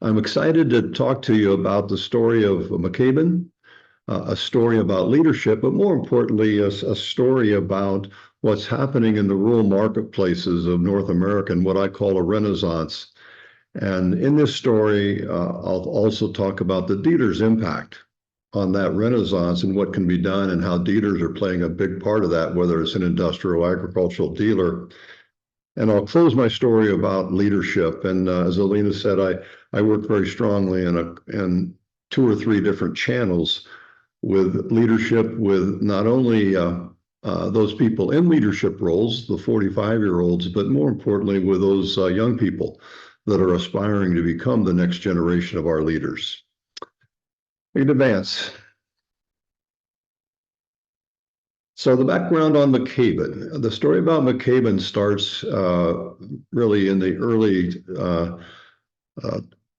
I'm excited to talk to you about the story of McCabe, a story about leadership, but more importantly, a story about what's happening in the rural marketplaces of North America and what I call a renaissance. And in this story, I'll also talk about the dealer's impact on that renaissance and what can be done and how dealers are playing a big part of that, whether it's an industrial or agricultural dealer. And I'll close my story about leadership. And as Alina said, I work very strongly in two or three different channels with leadership, with not only those people in leadership roles, the 45-year-olds, but more importantly, with those young people that are aspiring to become the next generation of our leaders. In advance. So the background on McCabe. The story about McCabe starts really in the early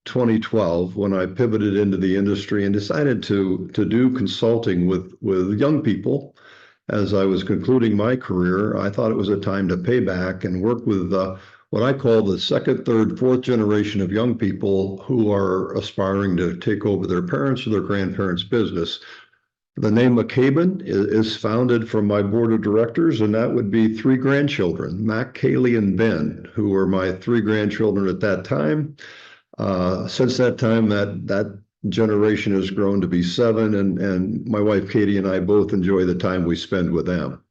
2012 when I pivoted into the industry and decided to do consulting with young people. As I was concluding my career, I thought it was a time to pay back and work with what I call the second, third, fourth generation of young people who are aspiring to take over their parents' or their grandparents' business. The name McCabe is founded from my board of directors, and that would be three grandchildren, Mac, Kaylee, and Ben, who were my three grandchildren at that time. Since that time, that generation has grown to be seven, and my wife Katie and I both enjoy the time we spend with them.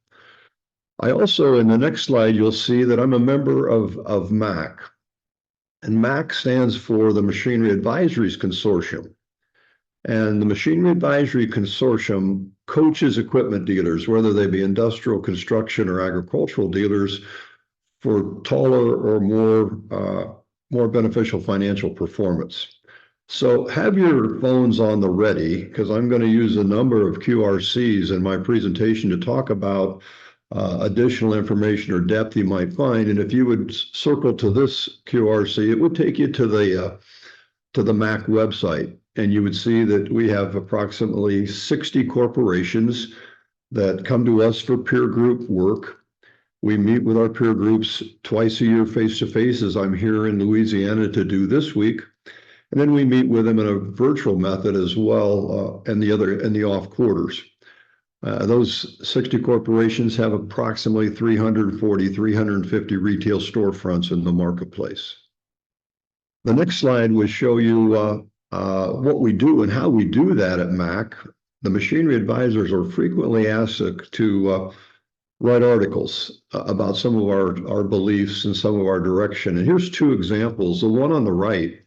I also, in the next slide, you'll see that I'm a member of MAC, and MAC stands for the Machinery Advisors Consortium. And the Machinery Advisory Consortium coaches equipment dealers, whether they be industrial, construction, or agricultural dealers, for taller or more beneficial financial performance. So have your phones on the ready, because I'm going to use a number of QRCs in my presentation to talk about additional information or depth you might find. And if you would circle to this QRC, it would take you to the MAC website. And you would see that we have approximately 60 corporations that come to us for peer group work. We meet with our peer groups twice a year face-to-face, as I'm here in Louisiana to do this week. And then we meet with them in a virtual method as well in the off quarters. Those 60 corporations have approximately 350 retail storefronts in the marketplace. The next slide will show you what we do and how we do that at MAC. The machinery advisors are frequently asked to write articles about some of our beliefs and some of our direction. And here's two examples. The one on the right,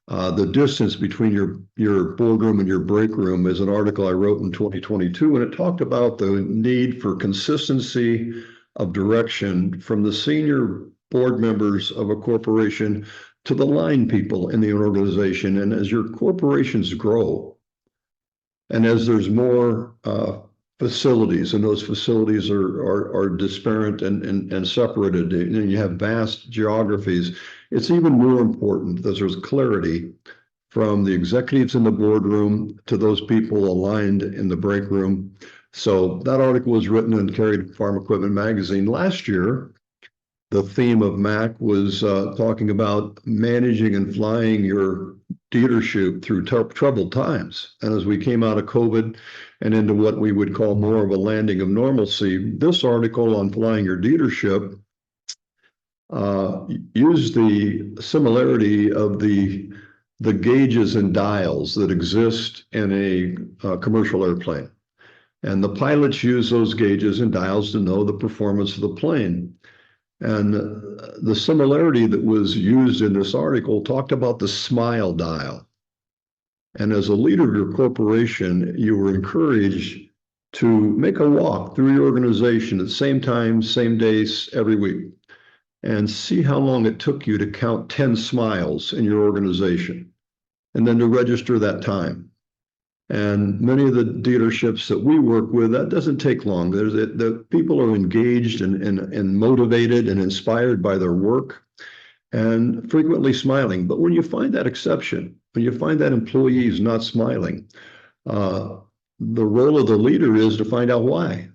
the distance between your boardroom and your break room, is an article I wrote in 2022, and it talked about the need for consistency of direction from the senior board members of a corporation to the line people in the organization. And as your corporations grow, and as there's more facilities, and those facilities are disparate and separated, and you have vast geographies, it's even more important that there's clarity from the executives in the boardroom to those people aligned in the break room. So that article was written and carried Farm Equipment Magazine. Last year, the theme of MAC was talking about managing and flying your dealership through troubled times. And as we came out of COVID and into what we would call more of a landing of normalcy, this article on flying your dealership used the similarity of the gauges and dials that exist in a commercial airplane. And the pilots use those gauges and dials to know the performance of the plane. And the similarity that was used in this article talked about the smile dial. And as a leader of your corporation, you were encouraged to make a walk through your organization at the same time, same days, every week, and see how long it took you to count 10 smiles in your organization, and then to register that time. And many of the dealerships that we work with, that doesn't take long. The people are engaged and motivated and inspired by their work and frequently smiling. But when you find that exception, when you find that employee is not smiling, the role of the leader is to find out why.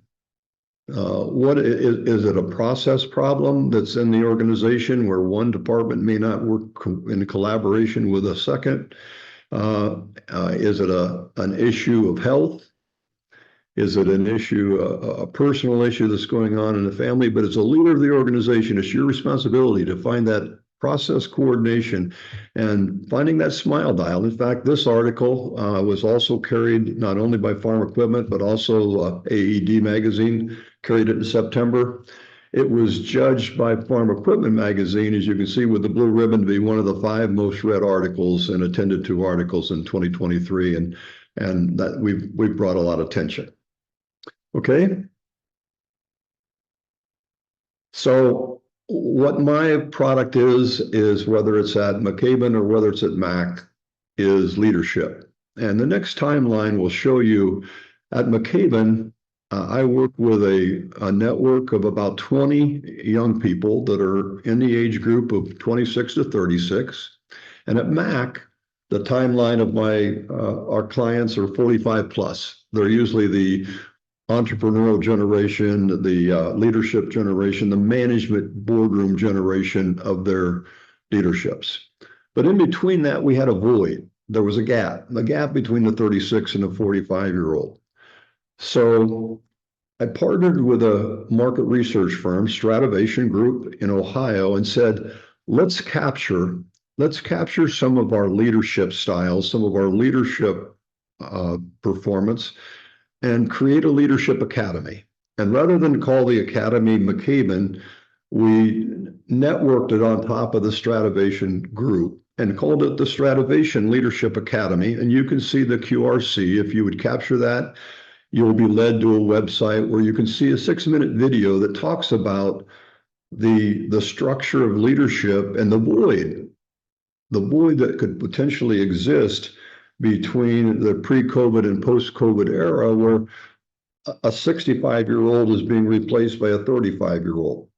What is it a process problem that's in the organization where one department may not work in collaboration with a second? Is it an issue of health? Is it an issue, a personal issue that's going on in the family? But as a leader of the organization, it's your responsibility to find that process coordination and finding that smile dial. In fact, this article was also carried not only by Farm Equipment, but also AED Magazine carried it in September. It was judged by Farm Equipment Magazine, as you can see with the blue ribbon, to be one of the 5 most read articles and attended to articles in 2023. And that we've brought a lot of attention. Okay. So what my product is whether it's at McCabe or whether it's at Mac, is leadership. And the next timeline will show you at McCabe, I work with a network of about 20 young people that are in the age group of 26 to 36. And at Mac, the timeline of our clients are 45 plus. They're usually the entrepreneurial generation, the leadership generation, the management boardroom generation of their leaderships. But in between that, we had a void. There was a gap between the 36 and the 45-year-old. So I partnered with a market research firm, Strativation Group in Ohio, and said, let's capture some of our leadership styles, some of our leadership performance, and create a leadership academy. And rather than call the academy McCabe, we networked it on top of the Strativation group and called it the Strativation Leadership Academy. And you can see the QRC. If you would capture that, you'll be led to a website where you can see a 6-minute video that talks about the structure of leadership and the void that could potentially exist between the pre-COVID and post-COVID era, where a 65-year-old is being replaced by a 35-year-old.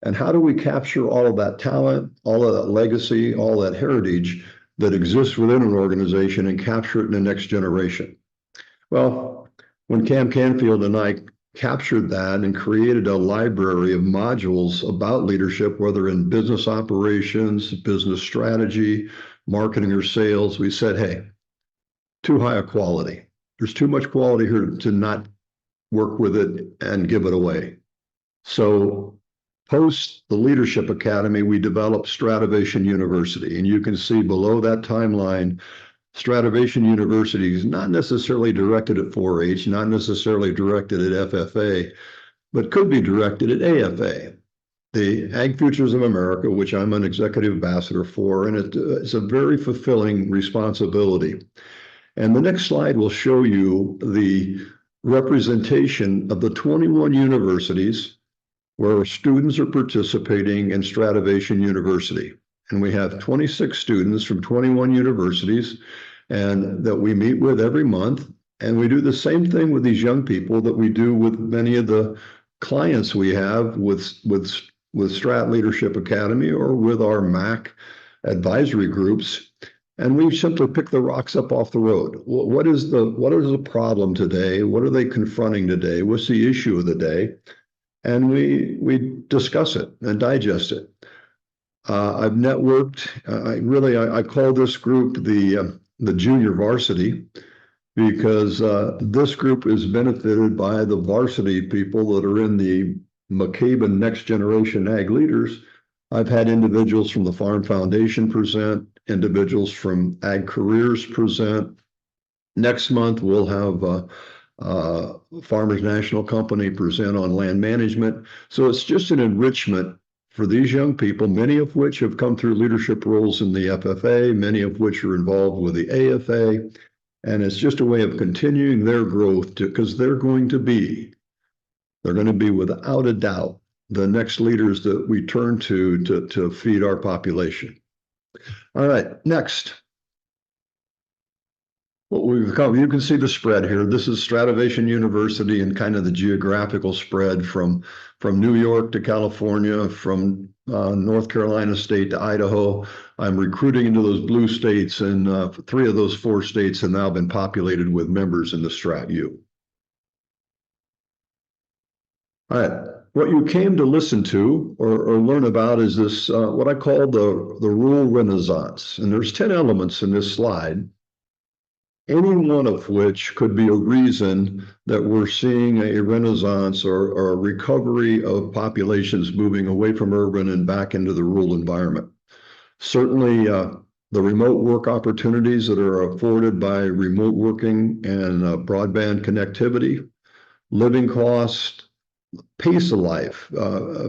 And how do we capture all of that talent, all of that legacy, all that heritage that exists within an organization and capture it in the next generation? Well, when Cam Canfield and I captured that and created a library of modules about leadership, whether in business operations, business strategy, marketing, or sales, we said, hey, too high a quality. There's too much quality here to not work with it and give it away. So post the Leadership Academy, we developed Strativation University. And you can see below that timeline, Strativation University is not necessarily directed at 4-H, not necessarily directed at FFA, but could be directed at AFA, the Ag Futures of America, which I'm an executive ambassador for, and it's a very fulfilling responsibility. And the next slide will show you the representation of the 21 universities where students are participating in Strativation University. And we have 26 students from 21 universities and that we meet with every month. And we do the same thing with these young people that we do with many of the clients we have with Strat Leadership Academy or with our MAC advisory groups. And we simply pick the rocks up off the road. What is the problem today? What are they confronting today? What's the issue of the day? And we discuss it and digest it. I've networked. I call this group the junior varsity because this group is benefited by the varsity people that are in the McCabe Next Generation Ag Leaders. I've had individuals from the Farm Foundation present, individuals from Ag Careers present. Next month, we'll have Farmers National Company present on land management. So it's just an enrichment for these young people, many of which have come through leadership roles in the FFA, many of which are involved with the AFA. And it's just a way of continuing their growth because they're going to be without a doubt the next leaders that we turn to feed our population. All right, next. What we've come, you can see the spread here. This is Strativation University and kind of the geographical spread from New York to California, from North Carolina State to Idaho. I'm recruiting into those blue states, and 3 of those 4 states have now been populated with members in the Strat U. All right. What you came to listen to or learn about is this, what I call the rural renaissance. And there's 10 elements in this slide, any one of which could be a reason that we're seeing a renaissance or a recovery of populations moving away from urban and back into the rural environment. Certainly, the remote work opportunities that are afforded by remote working and broadband connectivity, living cost, pace of life.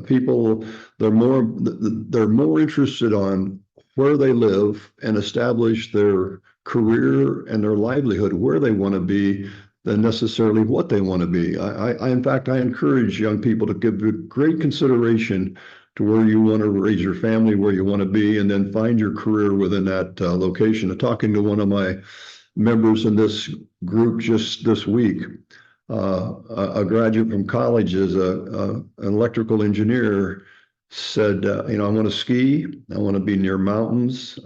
People they're more interested on where they live and establish their career and their livelihood where they want to be than necessarily what they want to be. In fact, I encourage young people to give great consideration to where you want to raise your family, where you want to be, and then find your career within that location. I'm talking to one of my members in this group just this week, a graduate from college as an electrical engineer, said, I want to ski, I want to be near mountains.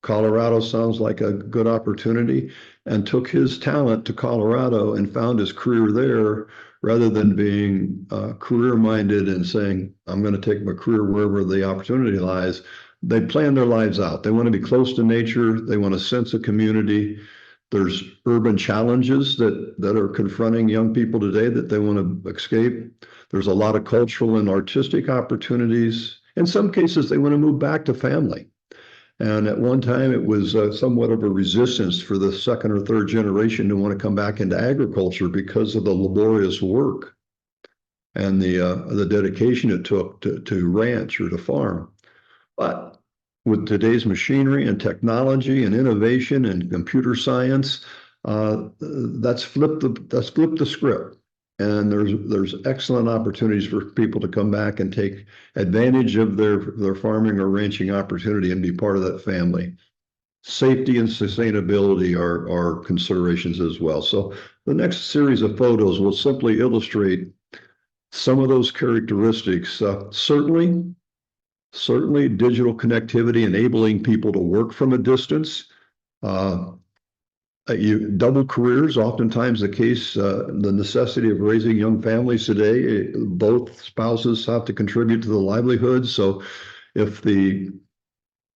Colorado sounds like a good opportunity, and took his talent to Colorado and found his career there rather than being career minded and saying, I'm going to take my career wherever the opportunity lies. They plan their lives out. They want to be close to nature. They want a sense of community. There's urban challenges that are confronting young people today that they want to escape. There's a lot of cultural and artistic opportunities. In some cases, they want to move back to family. And at one time, it was somewhat of a resistance for the second or third generation to want to come back into agriculture because of the laborious work and the dedication it took to ranch or to farm. But with today's machinery and technology and innovation and computer science, that's flipped the script. And there's excellent opportunities for people to come back and take advantage of their farming or ranching opportunity and be part of that family. Safety and sustainability are considerations as well. So the next series of photos will simply illustrate some of those characteristics. Certainly digital connectivity enabling people to work from a distance. You double careers, oftentimes the case, the necessity of raising young families today, both spouses have to contribute to the livelihood. So if the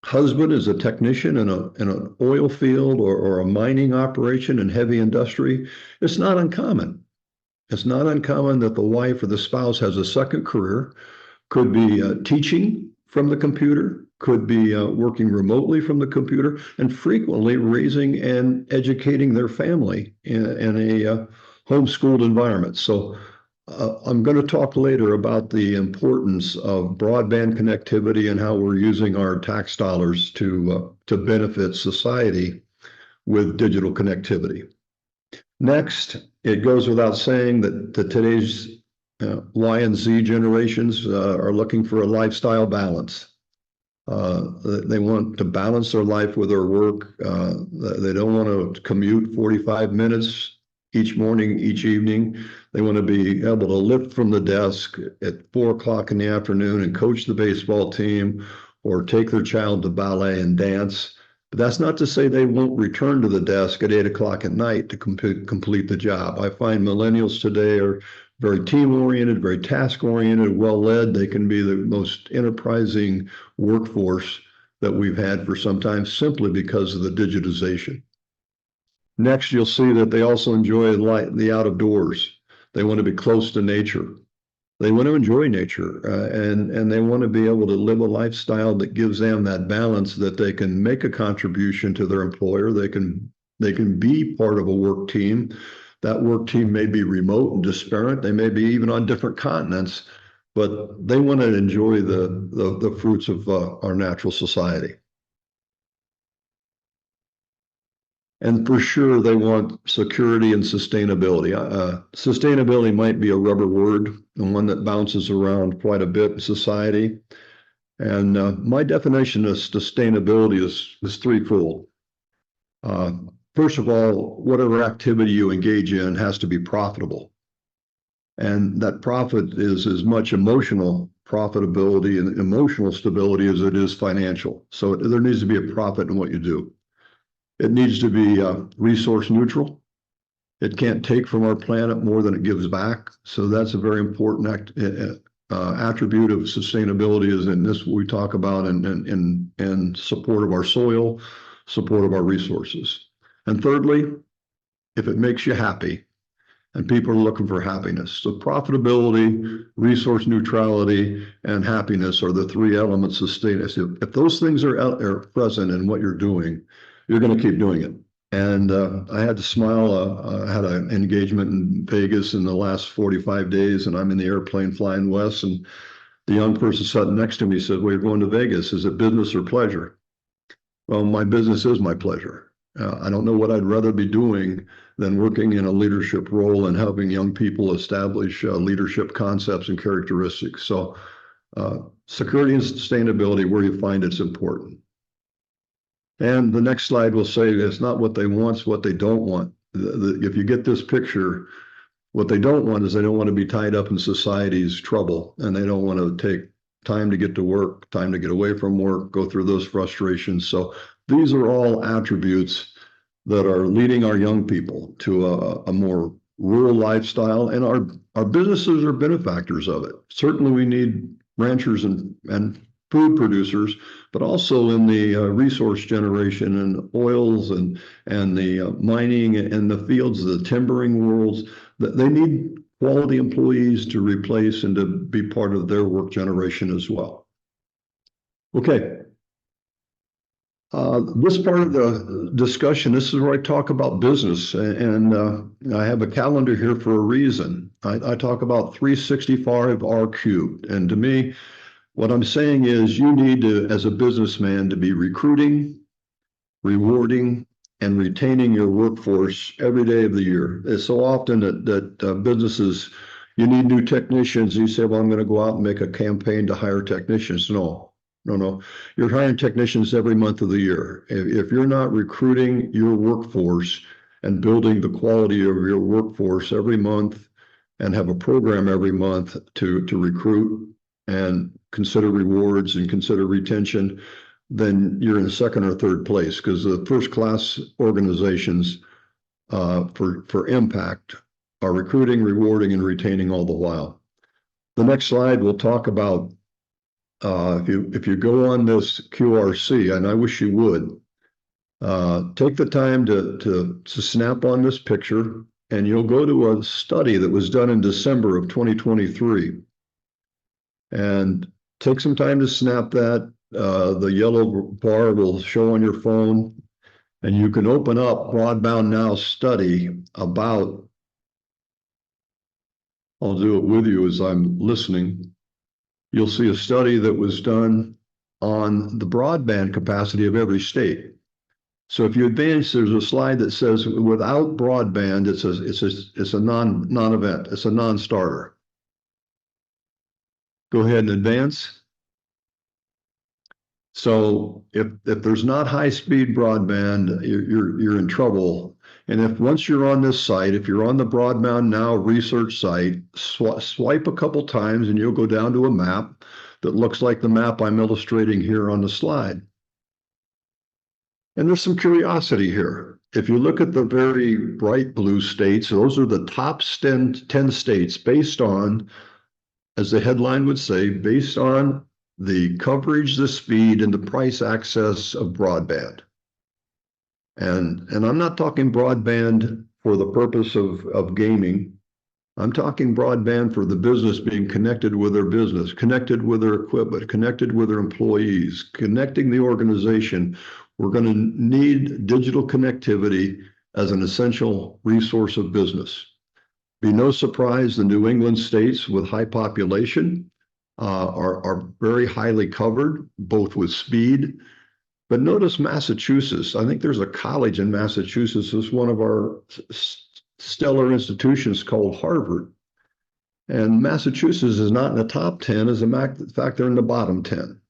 husband is a technician in an oil field or a mining operation in heavy industry, it's not uncommon. It's not uncommon that the wife or the spouse has a second career, could be teaching from the computer, could be working remotely from the computer, and frequently raising and educating their family in a homeschooled environment. So I'm going to talk later about the importance of broadband connectivity and how we're using our tax dollars to benefit society with digital connectivity. Next, it goes without saying that today's Y and Z generations are looking for a lifestyle balance. They want to balance their life with their work. They don't want to commute 45 minutes each morning, each evening. They want to be able to lift from the desk at 4 o'clock in the afternoon and coach the baseball team or take their child to ballet and dance. But that's not to say they won't return to the desk at 8 o'clock at night to complete the job. I find millennials today are very team-oriented, very task-oriented, well-led. They can be the most enterprising workforce that we've had for some time simply because of the digitization. Next, you'll see that they also enjoy the out of doors. They want to be close to nature. They want to enjoy nature, and they want to be able to live a lifestyle that gives them that balance that they can make a contribution to their employer. They can be part of a work team. That work team may be remote and disparate. They may be even on different continents, but they want to enjoy the fruits of our natural society. And for sure, they want security and sustainability. Sustainability might be a rubber word, and one that bounces around quite a bit in society. And my definition of sustainability is threefold. First of all, whatever activity you engage in has to be profitable. And that profit is as much emotional profitability and emotional stability as it is financial. So there needs to be a profit in what you do. It needs to be resource neutral. It can't take from our planet more than it gives back. So that's a very important attribute of sustainability, is in this we talk about in support of our soil, support of our resources. And thirdly, if it makes you happy, and people are looking for happiness. So profitability, resource neutrality, and happiness are the three elements of sustainability. If those things are present in what you're doing, you're going to keep doing it. And I had to smile. I had an engagement in Vegas in the last 45 days, and I'm in the airplane flying west. And the young person sitting next to me said, "Well, you're going to Vegas. Is it business or pleasure?" Well, my business is my pleasure. I don't know what I'd rather be doing than working in a leadership role and helping young people establish leadership concepts and characteristics. So security and sustainability, where you find it's important. And the next slide will say it's not what they want, it's what they don't want. If you get this picture, what they don't want is they don't want to be tied up in society's trouble, and they don't want to take time to get to work, time to get away from work, go through those frustrations. So these are all attributes that are leading our young people to a more rural lifestyle, and our businesses are benefactors of it. Certainly we need ranchers and food producers, but also in the resource generation and oils and the mining and the fields, the timbering worlds, that they need quality employees to replace and to be part of their work generation as well. Okay. This part of the discussion, this is where I talk about business, and I have a calendar here for a reason. I talk about 365 R cubed, and to me, what I'm saying is you need to, as a businessman, to be recruiting, rewarding, and retaining your workforce every day of the year. It's so often that businesses, you need new technicians. You say, well, I'm going to go out and make a campaign to hire technicians. No. You're hiring technicians every month of the year. If you're not recruiting your workforce and building the quality of your workforce every month and have a program every month to recruit and consider rewards and consider retention, then you're in second or third place, because the first class organizations for impact are recruiting, rewarding, and retaining all the while. The next slide will talk about if you go on this QRC, and I wish you would, take the time to snap on this picture, and you'll go to a study that was done in December of 2023. And take some time to snap that. The yellow bar will show on your phone, and you can open up Broadband Now study about, I'll do it with you as I'm listening. You'll see a study that was done on the broadband capacity of every state. So if you advance, there's a slide that says without broadband, it's a non-event, it's a non-starter. Go ahead and advance. So if there's not high-speed broadband, you're in trouble. And if once you're on this site, if you're on the Broadband Now research site, swipe a couple times and you'll go down to a map that looks like the map I'm illustrating here on the slide. And there's some curiosity here. If you look at the very bright blue states, those are the top 10 states based on, as the headline would say, based on the coverage, the speed, and the price access of broadband. And I'm not talking broadband for the purpose of gaming. I'm talking broadband for the business being connected with their business, connected with their equipment, connected with their employees, connecting the organization. We're going to need digital connectivity as an essential resource of business. Be no surprise, the New England states with high population are very highly covered, both with speed. But notice Massachusetts. I think there's a college in Massachusetts. It's one of our stellar institutions called Harvard. And Massachusetts is not in the top 10. As a matter of fact, they're in the bottom 10.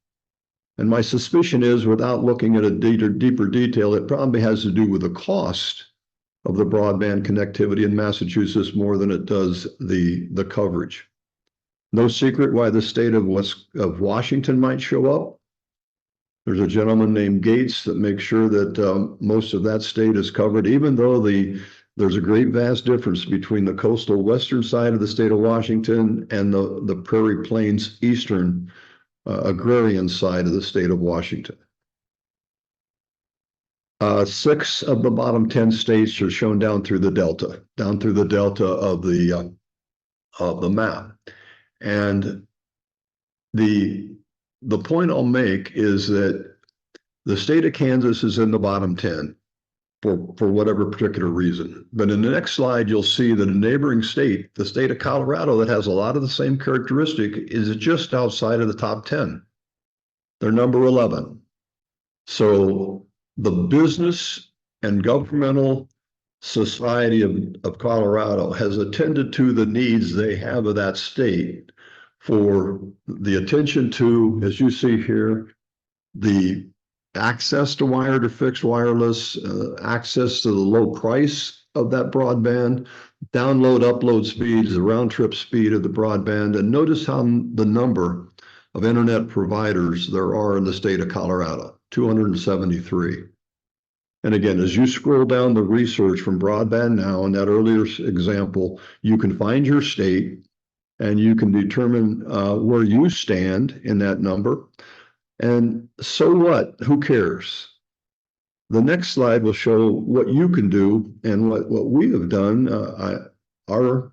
And my suspicion is, without looking at a deeper detail, it probably has to do with the cost of the broadband connectivity in Massachusetts more than it does the coverage. No secret why the state of Washington might show up. There's a gentleman named Gates that makes sure that most of that state is covered, even though the there's a great vast difference between the coastal western side of the state of Washington and the Prairie Plains eastern agrarian side of the state of Washington. 6 of the bottom 10 states are shown down through the delta of the map. And the point I'll make is that the state of Kansas is in the bottom 10 for whatever particular reason. But in the next slide, you'll see that a neighboring state, the state of Colorado, that has a lot of the same characteristic, is just outside of the top 10. They're number 11. So the business and governmental society of Colorado has attended to the needs they have of that state for the attention to, as you see here, the access to wired or fixed wireless, access to the low price of that broadband, download, upload speeds, the round trip speed of the broadband. And notice how the number of internet providers there are in the state of Colorado, 273. And again, as you scroll down the research from Broadband Now, in that earlier example, you can find your state and you can determine where you stand in that number. And so what? Who cares? The next slide will show what you can do and what we have done. Our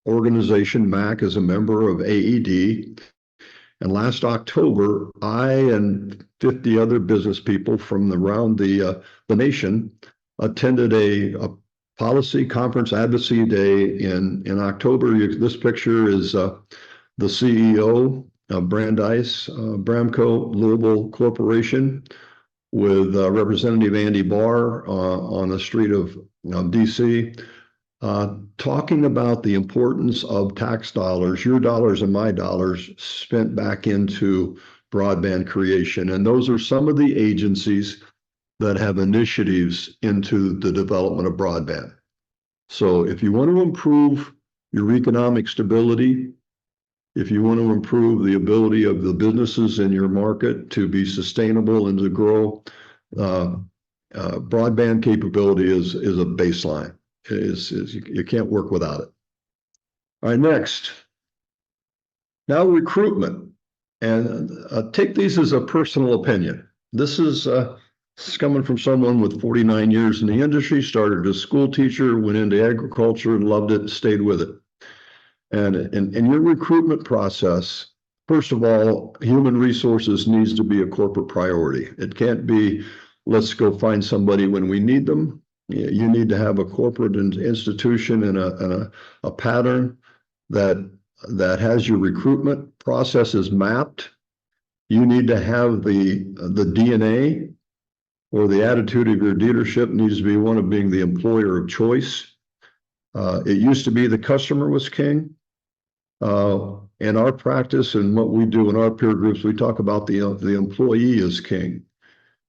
organization, MAC, is a member of AED. And last October, I and 50 other business people from around the nation attended a policy conference advocacy day in October. This picture is the CEO of Brandeis, Bramco Louisville Corporation, with Representative Andy Barr on the street of DC, talking about the importance of tax dollars, your dollars and my dollars, spent back into broadband creation. And those are some of the agencies that have initiatives into the development of broadband. So if you want to improve your economic stability, if you want to improve the ability of the businesses in your market to be sustainable and to grow, broadband capability is a baseline. You can't work without it. All right, next. Now recruitment. And take these as a personal opinion. This is coming from someone with 49 years in the industry, started as a school teacher, went into agriculture, loved it, stayed with it. And in your recruitment process, first of all, human resources needs to be a corporate priority. It can't be, let's go find somebody when we need them. You need to have a corporate institution and a pattern that has your recruitment processes mapped. You need to have the DNA or the attitude of your leadership needs to be one of being the employer of choice. It used to be the customer was king. In our practice and what we do in our peer groups, we talk about the employee is king.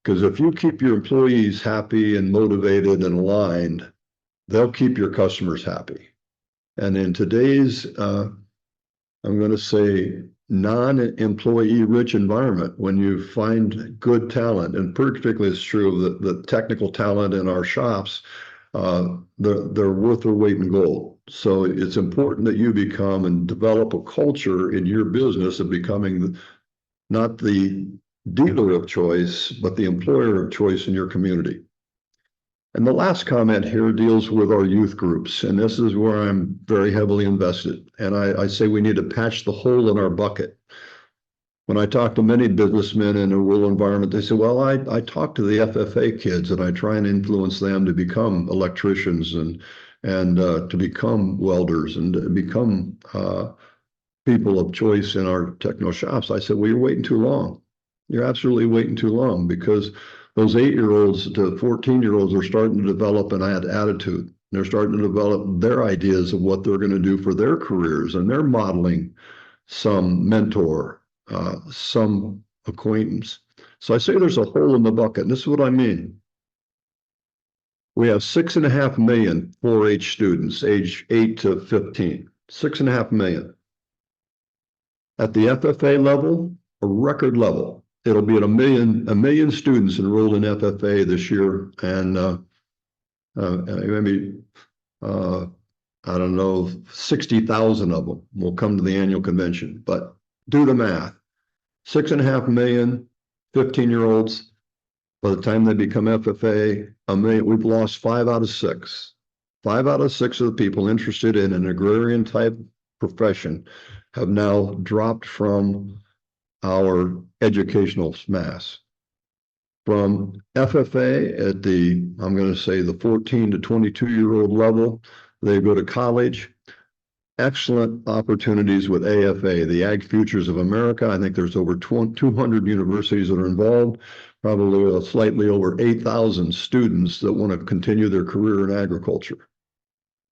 Because if you keep your employees happy and motivated and aligned, they'll keep your customers happy. And in today's, I'm going to say, non-employee rich environment, when you find good talent, and particularly it's true of the technical talent in our shops, they're worth their weight in gold. So it's important that you become and develop a culture in your business of becoming not the dealer of choice, but the employer of choice in your community. And the last comment here deals with our youth groups. And this is where I'm very heavily invested. And I say we need to patch the hole in our bucket. When I talk to many businessmen in a rural environment, they say, well, I talk to the FFA kids and I try and influence them to become electricians and to become welders and to become people of choice in our techno shops. I said, well, you're waiting too long. You're absolutely waiting too long, because those 8-year-olds to 14-year-olds are starting to develop an attitude. They're starting to develop their ideas of what they're going to do for their careers, and they're modeling some mentor, some acquaintance. So I say there's a hole in the bucket, and this is what I mean. We have 6.5 million 4-H students, age 8 to 15, 6.5 million. At the FFA level, a record level. It'll be at a million students enrolled in FFA this year, and maybe Uh, I don't know, 60,000 of them will come to the annual convention. But do the math. 6.5 million 15-year-olds, by the time they become FFA, a million, we've lost 5 out of 6. 5 out of 6 of the people interested in an agrarian type profession have now dropped from our educational mass. From FFA at the, I'm going to say the 14 to 22-year-old level, they go to college. Excellent opportunities with AFA, the Ag Futures of America. I think there's over 200 universities that are involved, probably slightly over 8,000 students that want to continue their career in agriculture.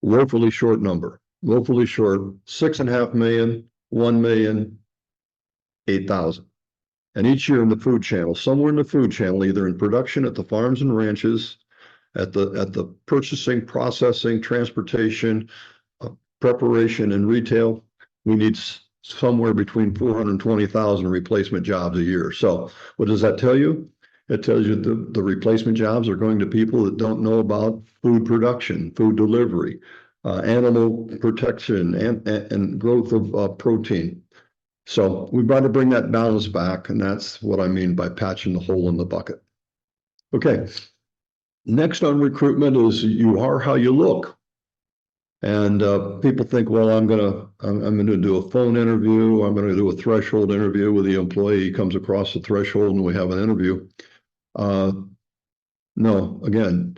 Woefully short number, woefully short, 6.5 million, 1 million, 8,000. And each year in the food channel, somewhere in the food channel, either in production at the farms and ranches, at the purchasing, processing, transportation, preparation, and retail, we need somewhere between 420,000 replacement jobs a year. So what does that tell you? It tells you the replacement jobs are going to people that don't know about food production, food delivery, animal protection, and growth of protein. So we've got to bring that balance back, and that's what I mean by patching the hole in the bucket. Okay, next on recruitment is you are how you look. And people think, well, I'm gonna do a phone interview. I'm gonna do a threshold interview with the employee. He comes across the threshold and we have an interview. No, again,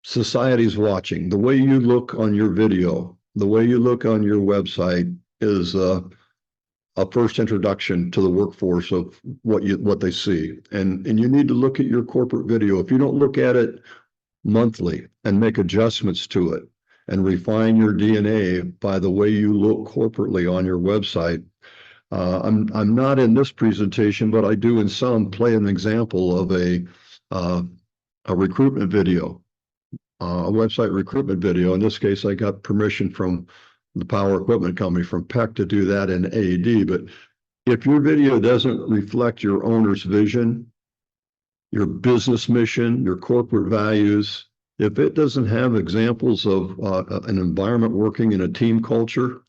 society's watching. The way you look on your video, the way you look on your website is a first introduction to the workforce of what they see. And you need to look at your corporate video. If you don't look at it monthly and make adjustments to it and refine your DNA by the way you look corporately on your website. I'm not in this presentation, but I do in some play an example of a recruitment video, a website recruitment video. In this case, I got permission from the power equipment company, from PEC, to do that in AED. But if your video doesn't reflect your owner's vision, your business mission, your corporate values, if it doesn't have examples of an environment working in a team culture,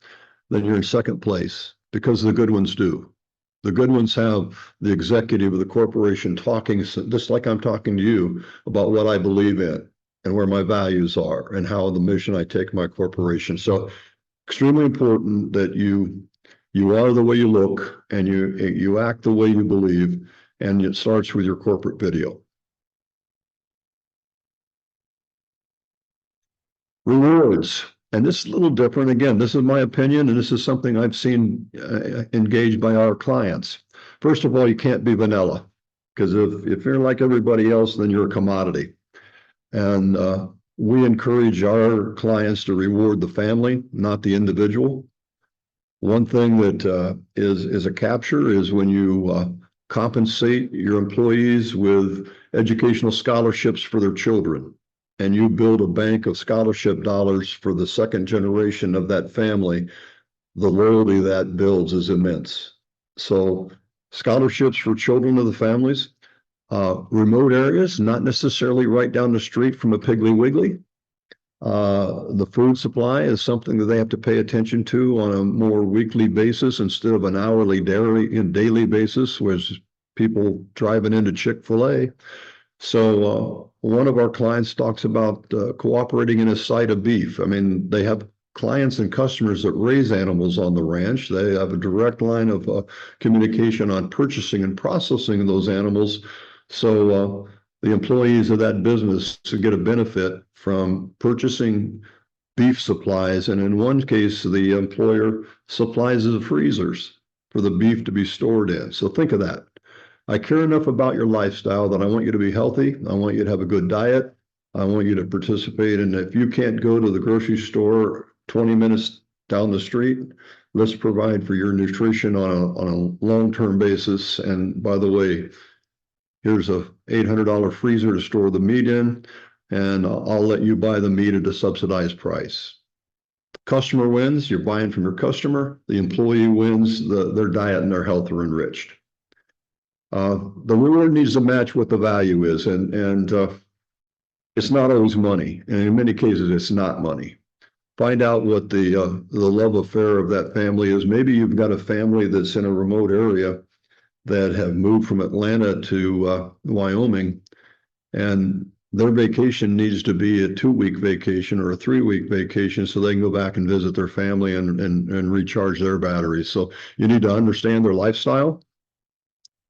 then you're in second place, because the good ones do. The good ones have the executive of the corporation talking, just like I'm talking to you, about what I believe in and where my values are and how the mission I take my corporation. So extremely important that you are the way you look and you act the way you believe. And it starts with your corporate video. Rewards. And this is a little different. Again, this is my opinion, and this is something I've seen engaged by our clients. First of all, you can't be vanilla, because if you're like everybody else, then you're a commodity. And we encourage our clients to reward the family, not the individual. One thing that is a capture is when you compensate your employees with educational scholarships for their children, and you build a bank of scholarship dollars for the second generation of that family, the loyalty that builds is immense. So scholarships for children of the families, remote areas, not necessarily right down the street from a Piggly Wiggly. The food supply is something that they have to pay attention to on a more weekly basis instead of an hourly, daily basis, whereas people driving into Chick-fil-A. So one of our clients talks about cooperating in a side of beef. I mean, they have clients and customers that raise animals on the ranch. They have a direct line of communication on purchasing and processing those animals. So the employees of that business to get a benefit from purchasing beef supplies. And in one case, the employer supplies the freezers for the beef to be stored in. So think of that. I care enough about your lifestyle that I want you to be healthy. I want you to have a good diet. I want you to participate. And if you can't go to the grocery store 20 minutes down the street, let's provide for your nutrition on a long-term basis. And by the way, here's a $800 freezer to store the meat in, and I'll let you buy the meat at a subsidized price. Customer wins, you're buying from your customer. The employee wins, their diet and their health are enriched. The reward needs to match what the value is. And It's not always money, and in many cases, it's not money. Find out what the love affair of that family is. Maybe you've got a family that's in a remote area that have moved from Atlanta to Wyoming, and their vacation needs to be a 2-week vacation or a 3-week vacation so they can go back and visit their family and recharge their batteries. So you need to understand their lifestyle,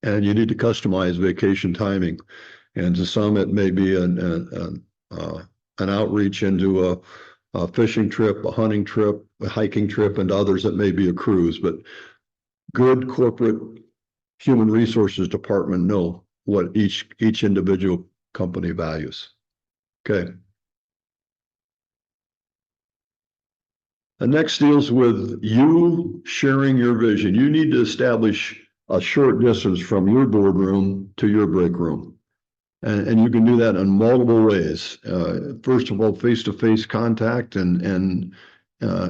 and you need to customize vacation timing. And to some, it may be an outreach into a fishing trip, a hunting trip, a hiking trip, and to others it may be a cruise. But good corporate human resources department know what each individual company values. Okay. The next deals with you sharing your vision. You need to establish a short distance from your boardroom to your break room. And you can do that in multiple ways. First of all, face-to-face contact and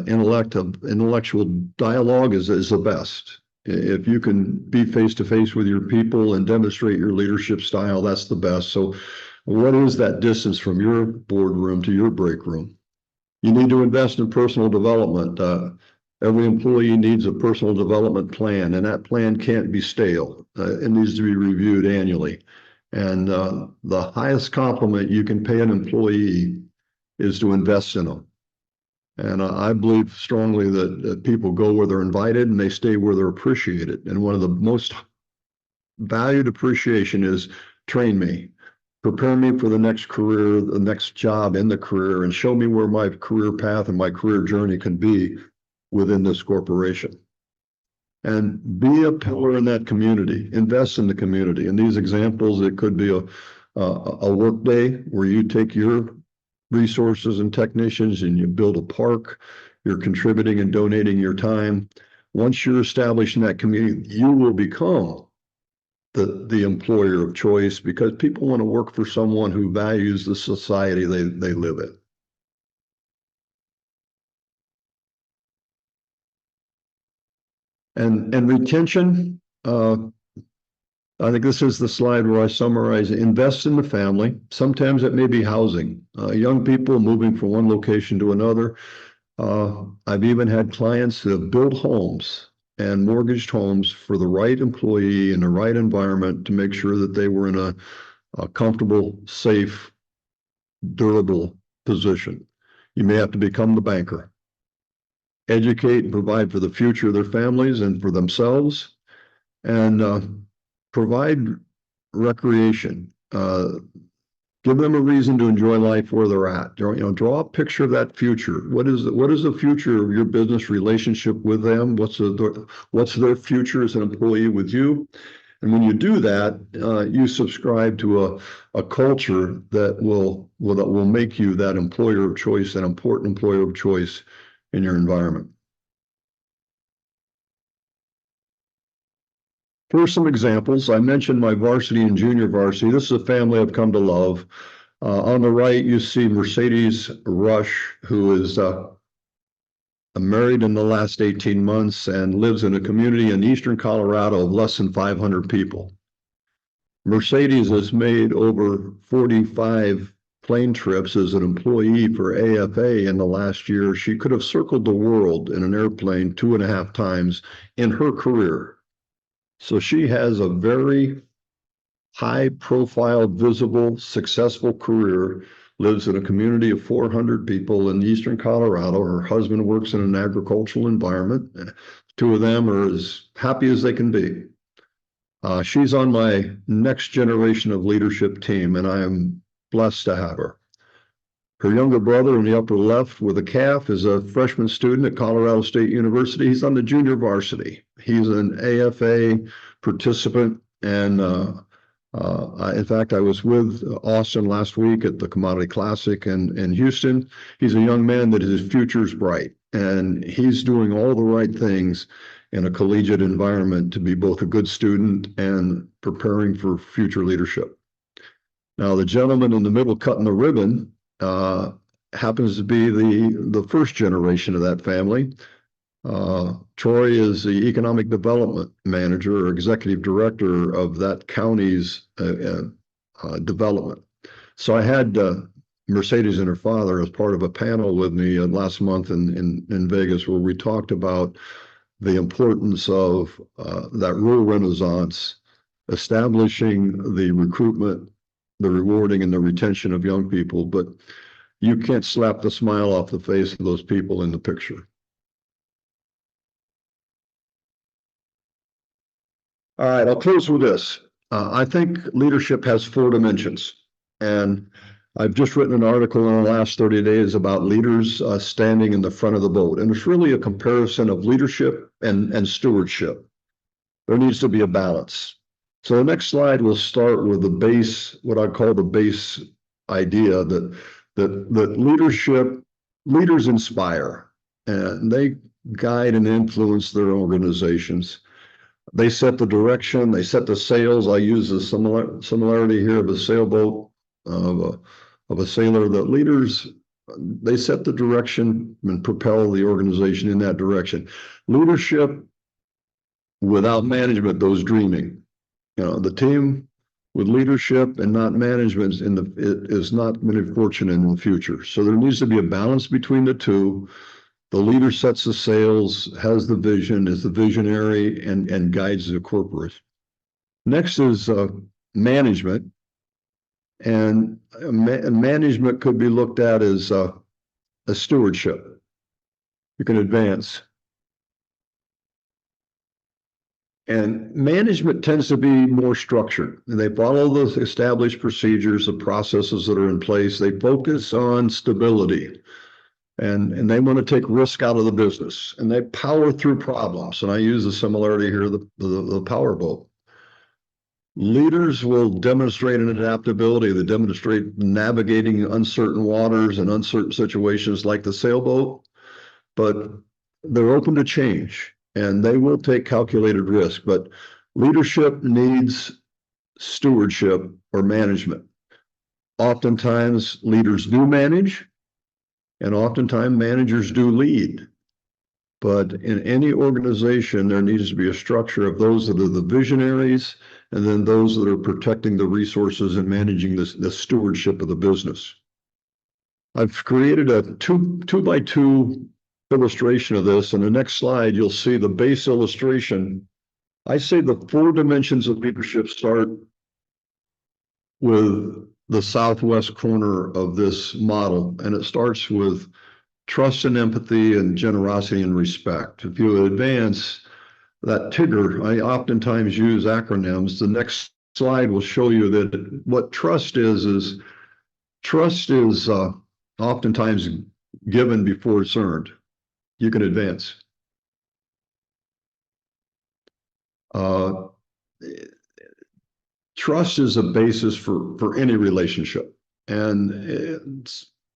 intellectual dialogue is the best. If you can be face-to-face with your people and demonstrate your leadership style, that's the best. So what is that distance from your boardroom to your break room? You need to invest in personal development. Every employee needs a personal development plan, and that plan can't be stale. It needs to be reviewed annually. And the highest compliment you can pay an employee is to invest in them. And I believe strongly that people go where they're invited and they stay where they're appreciated. And one of the most valued appreciation is train me, prepare me for the next career, the next job in the career, and show me where my career path and my career journey can be within this corporation. And be a pillar in that community, invest in the community. In these examples, it could be a work day where you take your resources and technicians and you build a park, you're contributing and donating your time. Once you're established in that community, you will become the employer of choice because people want to work for someone who values the society they live in. And retention, I think this is the slide where I summarize invest in the family. Sometimes it may be housing. Young people moving from one location to another. I've even had clients that have built homes and mortgaged homes for the right employee in the right environment to make sure that they were in a comfortable, safe, durable position. You may have to become the banker. Educate and provide for the future of their families and for themselves, and provide recreation. Give them a reason to enjoy life where they're at. Draw a picture of that future. What is the future of your business relationship with them? What's their future as an employee with you? And when you do that, you subscribe to a culture that will make you that employer of choice, that important employer of choice in your environment. Here's some examples. I mentioned my varsity and junior varsity. This is a family I've come to love. On the right, you see Mercedes Rush, who is married in the last 18 months and lives in a community in eastern Colorado of less than 500 people. Mercedes has made over 45 plane trips as an employee for AFA in the last year. She could have circled the world in an airplane 2.5 times in her career. So she has a very high profile, visible, successful career, lives in a community of 400 people in eastern Colorado. Her husband works in an agricultural environment. Two of them are as happy as they can be. She's on my next generation of leadership team, and I am blessed to have her. Her younger brother in the upper left with a calf is a freshman student at Colorado State University. He's on the junior varsity. He's an AFA participant. And in fact, I was with Austin last week at the Commodity Classic in Houston. He's a young man that his future's bright, and he's doing all the right things in a collegiate environment to be both a good student and preparing for future leadership. Now, the gentleman in the middle cutting the ribbon happens to be the first generation of that family. Troy is the economic development manager or executive director of that county's development. So I had Mercedes and her father as part of a panel with me last month in Vegas, where we talked about the importance of that rural renaissance, establishing the recruitment, the rewarding, and the retention of young people. But you can't slap the smile off the face of those people in the picture. All right, I'll close with this. I think leadership has 4 dimensions. And I've just written an article in the last 30 days about leaders standing in the front of the boat. And it's really a comparison of leadership and stewardship. There needs to be a balance. So the next slide will start with the base, what I call the base idea that leaders inspire, and they guide and influence their organizations. They set the direction, they set the sails. I use the similarity here of a sailboat, of a sailor. That leaders, they set the direction and propel the organization in that direction. Leadership without management goes dreaming. The team with leadership and not management is not going to be fortunate in the future. So there needs to be a balance between the two. The leader sets the sails, has the vision, is the visionary, and guides the corporate. Next is management. And management could be looked at as a stewardship. You can advance. And management tends to be more structured. They follow the established procedures, the processes that are in place. They focus on stability. And they want to take risk out of the business, and they power through problems. And I use the similarity here, the power boat. Leaders will demonstrate an adaptability. They demonstrate navigating uncertain waters and uncertain situations like the sailboat, but they're open to change, and they will take calculated risk. But leadership needs stewardship or management. Oftentimes, leaders do manage, and oftentimes managers do lead. But in any organization, there needs to be a structure of those that are the visionaries and then those that are protecting the resources and managing the stewardship of the business. I've created a two by two illustration of this. On the next slide, you'll see the base illustration. I say the 4 dimensions of leadership start with the southwest corner of this model, and it starts with trust and empathy and generosity and respect. If you advance that TIGR, I oftentimes use acronyms. The next slide will show you that what trust is oftentimes given before it's earned. You can advance. Trust is a basis for any relationship, and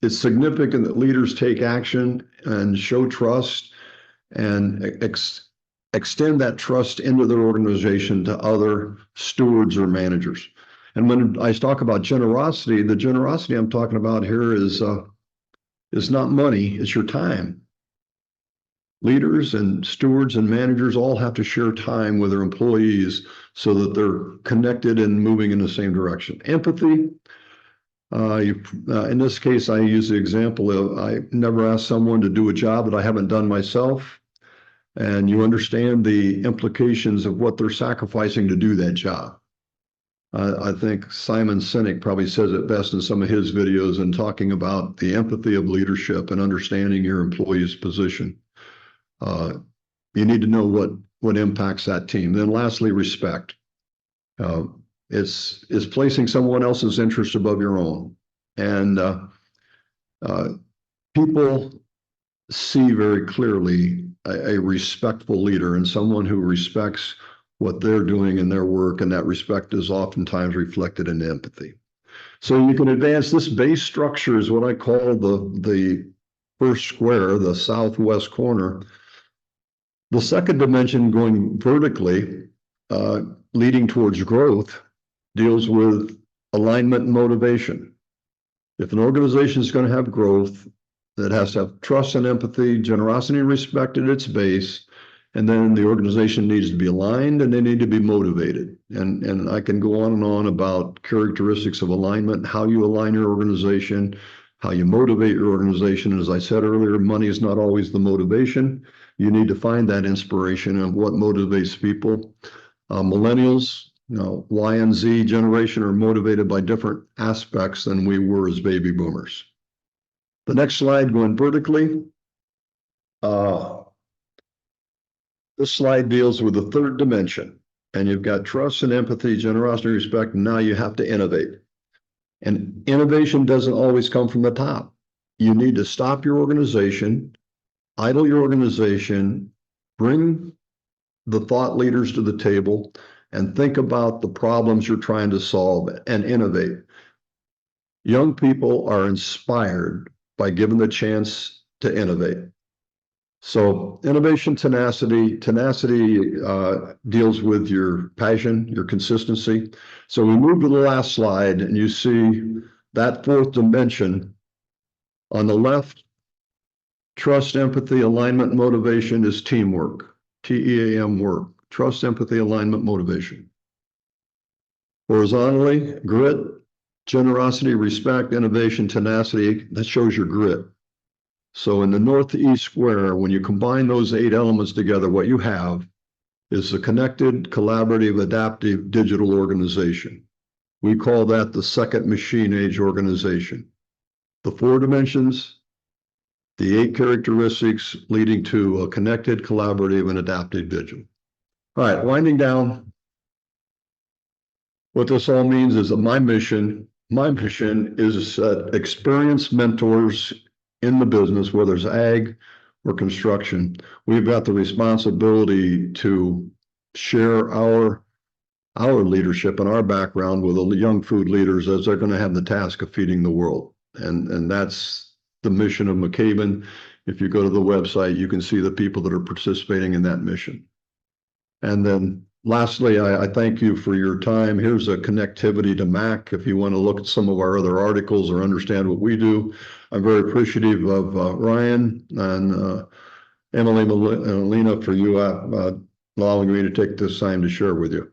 it's significant that leaders take action and show trust and extend that trust into their organization to other stewards or managers. And when I talk about generosity, the generosity I'm talking about here is not money, it's your time. Leaders and stewards and managers all have to share time with their employees so that they're connected and moving in the same direction. Empathy, in this case, I use the example of I never ask someone to do a job that I haven't done myself, and you understand the implications of what they're sacrificing to do that job. I think Simon Sinek probably says it best in some of his videos in talking about the empathy of leadership and understanding your employee's position. You need to know what impacts that team. Then lastly, respect. It's placing someone else's interest above your own. And people see very clearly a respectful leader and someone who respects what they're doing in their work, and that respect is oftentimes reflected in empathy. So you can advance. This base structure is what I call the first square, the southwest corner. The second dimension, going vertically, leading towards growth, deals with alignment and motivation. If an organization is going to have growth, it has to have trust and empathy, generosity and respect at its base, and then the organization needs to be aligned and they need to be motivated. And I can go on and on about characteristics of alignment, how you align your organization, how you motivate your organization. As I said earlier, money is not always the motivation. You need to find that inspiration of what motivates people. Millennials, Y and Z generation are motivated by different aspects than we were as baby boomers. The next slide, going vertically. This slide deals with the third dimension, and you've got trust and empathy, generosity, respect, and now you have to innovate. And innovation doesn't always come from the top. You need to stop your organization, idle your organization, bring the thought leaders to the table, and think about the problems you're trying to solve and innovate. Young people are inspired by given the chance to innovate. So innovation tenacity deals with your passion, your consistency. So we move to the last slide and you see that fourth dimension. On the left, trust, empathy, alignment, motivation is teamwork, TEAM work. Trust, empathy, alignment, motivation. Horizontally, grit, generosity, respect, innovation, tenacity, that shows your grit. So in the northeast square, when you combine those 8 elements together, what you have is a connected, collaborative, adaptive digital organization. We call that the second machine age organization. The 4 dimensions, the 8 characteristics leading to a connected, collaborative, and adaptive digital. All right, winding down. What this all means is that my mission is experienced mentors in the business, whether it's ag or construction. We've got the responsibility to share our leadership and our background with the young food leaders as they're going to have the task of feeding the world. And that's the mission of McCaven. If you go to the website, you can see the people that are participating in that mission. And then lastly, I thank you for your time. Here's a connectivity to MAC if you want to look at some of our other articles or understand what we do. I'm very appreciative of Ryan and Emily and Alina for you allowing me to take this time to share with you.